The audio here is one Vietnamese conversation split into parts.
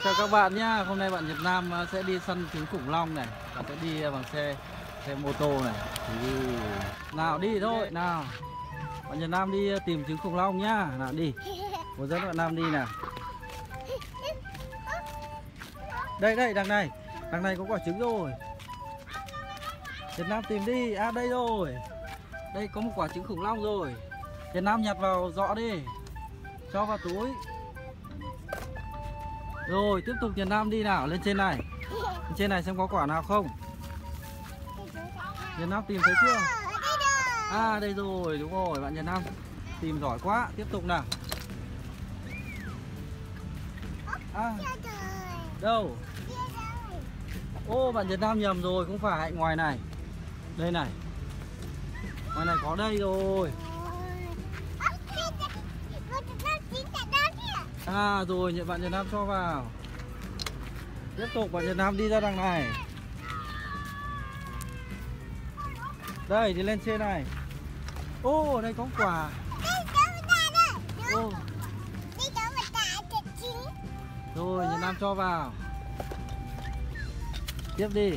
Chào các bạn nhá. Hôm nay bạn Nhật Nam sẽ đi săn trứng khủng long này. Và sẽ đi bằng xe mô tô này. Nào đi thôi, nào. Bạn Nhật Nam đi tìm trứng khủng long nhá. Nào đi. Một dẫn bạn Nam đi nào. Đây đây, đằng này. Đằng này có quả trứng rồi. Nhật Nam tìm đi. À đây rồi. Đây có một quả trứng khủng long rồi. Nhật Nam nhặt vào giỏ đi. Cho vào túi. Rồi tiếp tục Nhật Nam đi nào, lên trên này. Lên trên này xem có quả nào không. Nhật Nam tìm thấy chưa? À đây rồi, đúng rồi, bạn Nhật Nam tìm giỏi quá. Tiếp tục nào. À, đâu? Ô, bạn Nhật Nam nhầm rồi, không phải, ngoài này. Đây này. Ngoài này có đây rồi. À rồi, bạn Nhật Nam cho vào. Tiếp tục bạn Nhật Nam đi ra đằng này. Đây, đi lên trên này. Ô, đây có quả. Ô. Rồi, Nhật Nam cho vào. Tiếp đi.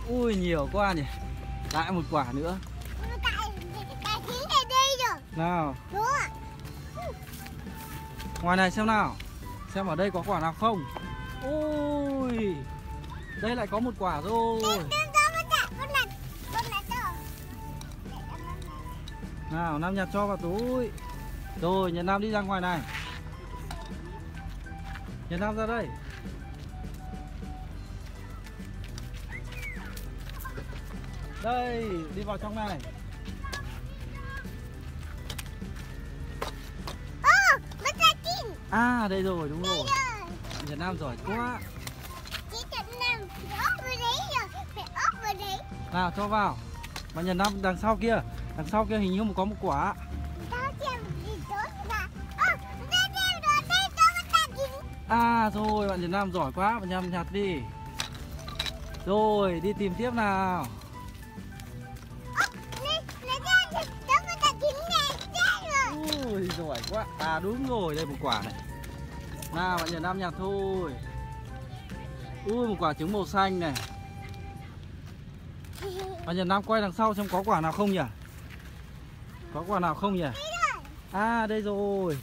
Ui, nhiều quá nhỉ. Lại một quả nữa. Nào. Ngoài này xem nào. Xem ở đây có quả nào không. Ui, đây lại có một quả rồi. Nào, Nam nhặt cho vào túi. Rồi, Nhật Nam đi ra ngoài này. Nhật Nam ra đây. Đây, đi vào trong này. À đây rồi, đúng rồi. Nhật Nam giỏi quá. Nào cho vào. Bạn Nhật Nam đằng sau kia. Đằng sau kia hình như có một quả. À rồi, bạn Nhật Nam giỏi quá. Bạn Nhật nhặt đi. Rồi, đi tìm tiếp nào. Ui, giỏi quá. À đúng rồi, đây một quả này. Nào, bạn Nhật Nam nhặt thôi. Ui, một quả trứng màu xanh này. Bạn Nhật Nam quay đằng sau xem có quả nào không nhỉ? Có quả nào không nhỉ? À đây rồi.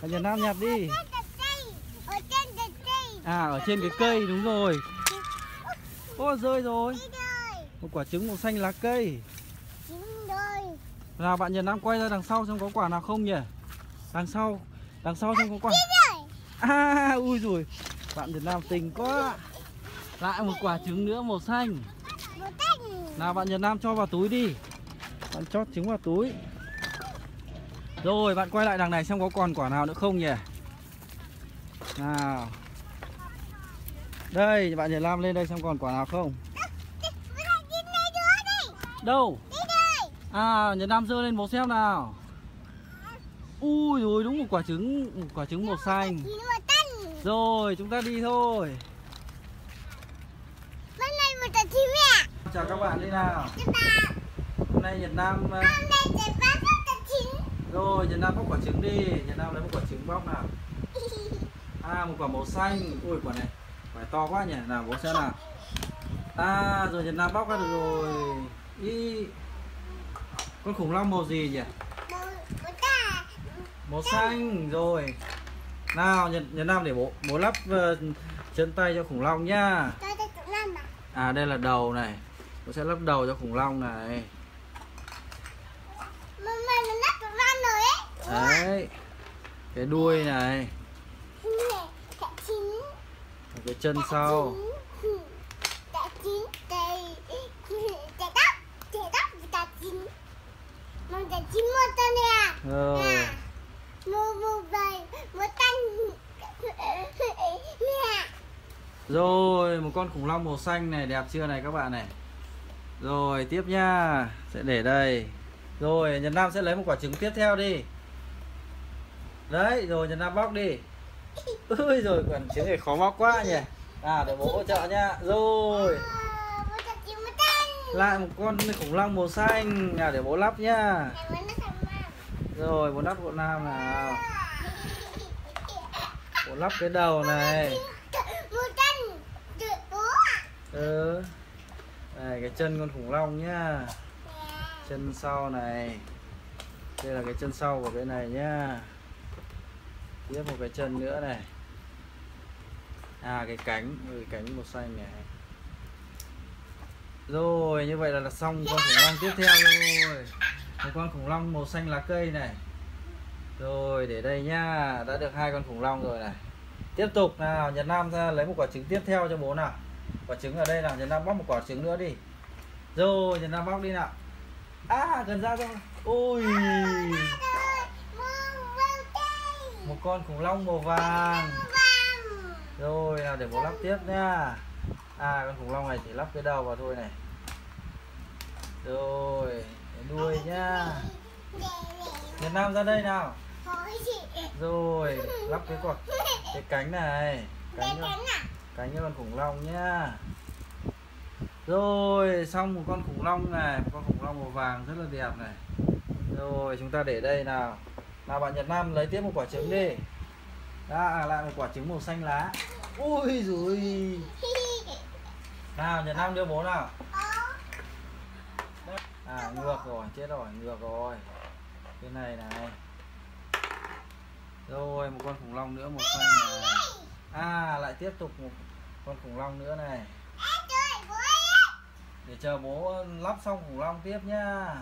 Bạn Nhật Nam nhặt đi. À ở trên cái cây, đúng rồi. Ô, rơi rồi. Một quả trứng màu xanh lá cây. Nào bạn Nhật Nam quay ra đằng sau xem có quả nào không nhỉ? Đằng sau xem có quả. À ui rồi. Bạn Nhật Nam tình quá. Lại một quả trứng nữa màu xanh. Nào bạn Nhật Nam cho vào túi đi. Bạn cho trứng vào túi. Rồi bạn quay lại đằng này xem có còn quả nào nữa không nhỉ? Nào. Đây bạn Nhật Nam lên đây xem còn quả nào không. Đâu? À Nhật Nam giơ lên bố xem nào. Ui rồi, đúng một quả trứng màu xanh. Rồi chúng ta đi thôi. Chào các bạn đi nào. Hôm nay Nhật Nam rồi Nhật Nam bóc quả trứng đi. Nhật Nam lấy một quả trứng bóc nào. À một quả màu xanh. Ui quả này quả to quá nhỉ. Nào bố xem nào. À rồi Nhật Nam bóc ra được rồi. Ý. Con khủng long màu gì nhỉ? Màu xanh rồi. Nào Nhật Nam để bố lắp chân tay cho khủng long nhá. À đây là đầu này. Bố sẽ lắp đầu cho khủng long này. Đấy. Cái đuôi này. Cái chân sau. Rồi. Rồi một con khủng long màu xanh này, đẹp chưa này các bạn này. Rồi tiếp nha. Sẽ để đây. Rồi Nhật Nam sẽ lấy một quả trứng tiếp theo đi. Đấy rồi Nhật Nam bóc đi. Ui rồi quả trứng này khó bóc quá nhỉ. À để bố hỗ trợ nha. Rồi lại một con khủng long màu xanh. Nào để bố lắp nhá. Rồi bố lắp hộ Nam nào. Bố lắp cái đầu này. Ừ. Này cái chân con khủng long nhá. Chân sau này. Đây là cái chân sau của cái này nhá. Tiếp một cái chân nữa này. À cái cánh, cánh màu xanh này. Rồi như vậy là xong con khủng long tiếp theo rồi. Một con khủng long màu xanh lá cây này. Rồi để đây nhá. Đã được 2 con khủng long rồi này. Tiếp tục nào, Nhật Nam ra lấy một quả trứng tiếp theo cho bố nào. Quả trứng ở đây nào, Nhật Nam bóc một quả trứng nữa đi. Rồi Nhật Nam bóc đi nào. À gần ra rồi. Ui, một con khủng long màu vàng. Rồi nào để bố lắp tiếp nhá. À con khủng long này chỉ lắp cái đầu vào thôi này. Rồi cái đuôi nhá. Nhật Nam ra đây nào. Rồi lắp cái cánh này. Cánh cho con khủng long nhá. Rồi xong một con khủng long này. Một con khủng long màu vàng rất là đẹp này. Rồi chúng ta để đây nào. Nào bạn Nhật Nam lấy tiếp một quả trứng đi. Đã lại một quả trứng màu xanh lá. Ui rồi. Nào Nhật Nam đưa bố nào. À ngược rồi, chết rồi, ngược rồi. Cái này này. Rồi một con khủng long nữa màu xanh này. À lại tiếp tục một con khủng long nữa này. Để chờ bố lắp xong khủng long tiếp nhá.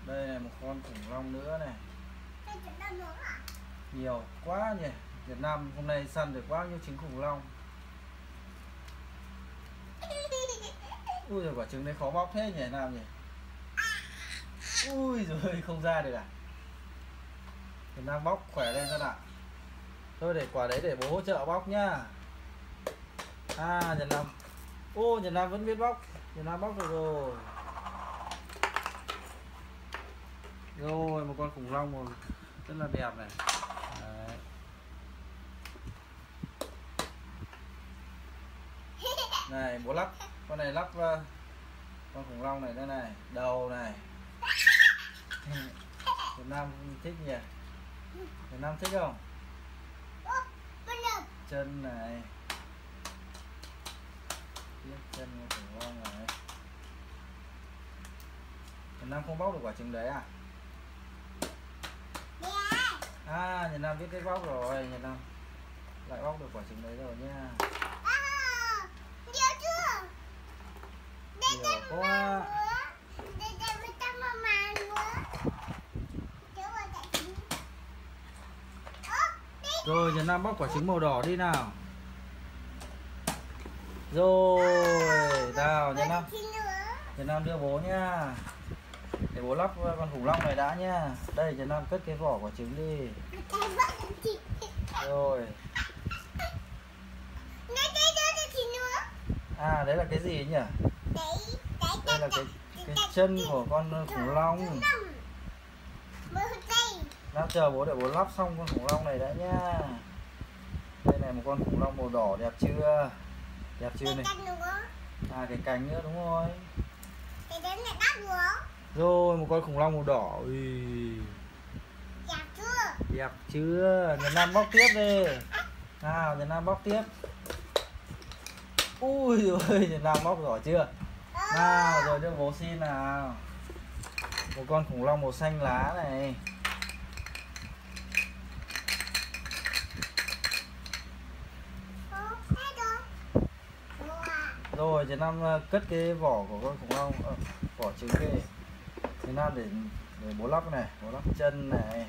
Đây này một con khủng long nữa này. Nhiều quá nhỉ. Việt Nam hôm nay săn được bao nhiêu trứng khủng long. Ui rồi quả trứng đấy khó bóc thế nhỉ Nam nhỉ. Ui rồi không ra được à. Việt Nam bóc khỏe lên xem nào. Thôi để quả đấy để bố hỗ trợ bóc nhá. À Nhật Nam. Ô Nhật Nam vẫn biết bóc. Nhật Nam bóc được rồi. Rồi một con khủng long một rất là đẹp này. Đấy. Này bố lắp con này lắp con khủng long này đây này, đầu này. Việt Nam thích nhỉ. Việt Nam thích không? Chân này. Tiếp chân con khủng long này. Việt Nam không bóc được quả trứng đấy à? À Nhật Nam biết cái bóc rồi. Nhật Nam lại bóc được quả trứng đấy rồi nha. Nhiều quá. Rồi Nhật Nam bóc quả trứng màu đỏ đi nào. Rồi nào Nhật Nam đưa bố nha. Để bố lắp con khủng long này đã nhá. Đây Nhật Nam cất cái vỏ quả trứng đi. Rồi. À đấy là cái gì nhỉ? Đây là cái chân của con khủng long. Đang chờ bố để bố lắp xong con khủng long này đã nhá. Đây này một con khủng long màu đỏ đẹp chưa? Đẹp chưa này? À cái cánh nữa đúng rồi. Rồi một con khủng long màu đỏ. Ui. Đẹp chưa? Nhật Nam bóc tiếp đi. Nào Nhật Nam bóc tiếp. Ui rồi Nhật Nam bóc giỏi chưa? Nào rồi đưa bố xin nào. Một con khủng long màu xanh lá này. Rồi Nhật Nam cất cái vỏ của con khủng long, vỏ trứng đi. Nhật Nam để bố lắp này, bố lắp chân này.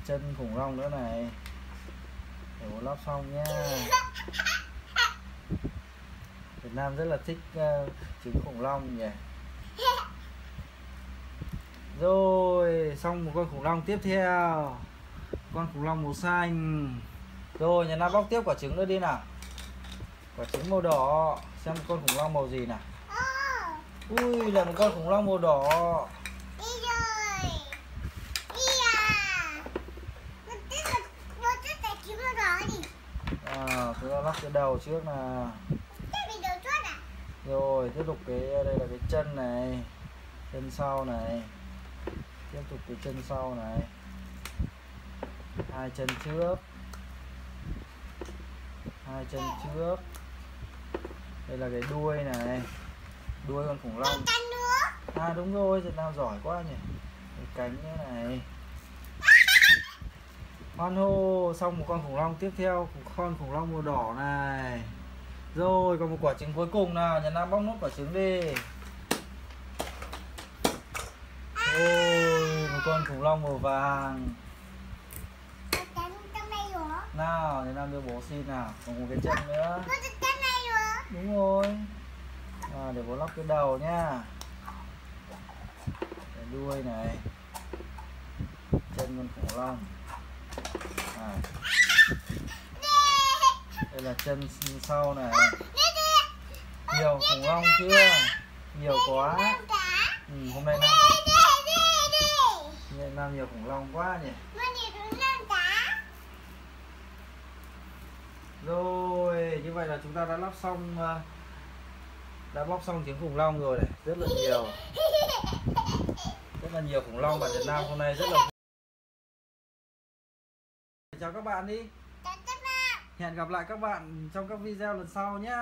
Chân khủng long nữa này. Để bố lắp xong nhá. Việt Nam rất là thích trứng khủng long nhỉ. Rồi xong một con khủng long tiếp theo. Con khủng long màu xanh. Rồi Nhật Nam bóc tiếp quả trứng nữa đi nào. Quả trứng màu đỏ. Xem con khủng long màu gì nào. Ui là một con khủng long màu đỏ. À, chúng ta lắp cái đầu trước nào. Rồi tiếp tục đây là cái chân này, chân sau này. Tiếp tục cái chân sau này, 2 chân trước, 2 chân trước. Đây là cái đuôi này, đuôi con khủng long. À đúng rồi, Việt Nam giỏi quá nhỉ. Cái cánh nữa này. Hoan hô, xong một con khủng long tiếp theo, con khủng long màu đỏ này. Rồi còn một quả trứng cuối cùng nào, Nhật Nam bóc nốt quả trứng đi. Ôi, một con khủng long màu vàng. Nào, Nhật Nam đưa bố xin nào, còn một cái chân nữa. Đúng rồi. À, để bố lóc cái đầu nhá. Cái đuôi này, chân con khủng long. À. Đây là chân sau này. Nhiều khủng long chưa? Nhiều quá. Hôm nay Nam nhiều khủng long quá nhỉ. Rồi, như vậy là chúng ta đã lắp xong, đã bóc xong trứng khủng long rồi này, rất là nhiều khủng long. Bạn Nhật Nam hôm nay rất là vui. Chào các bạn đi. Hẹn gặp lại các bạn trong các video lần sau nhé.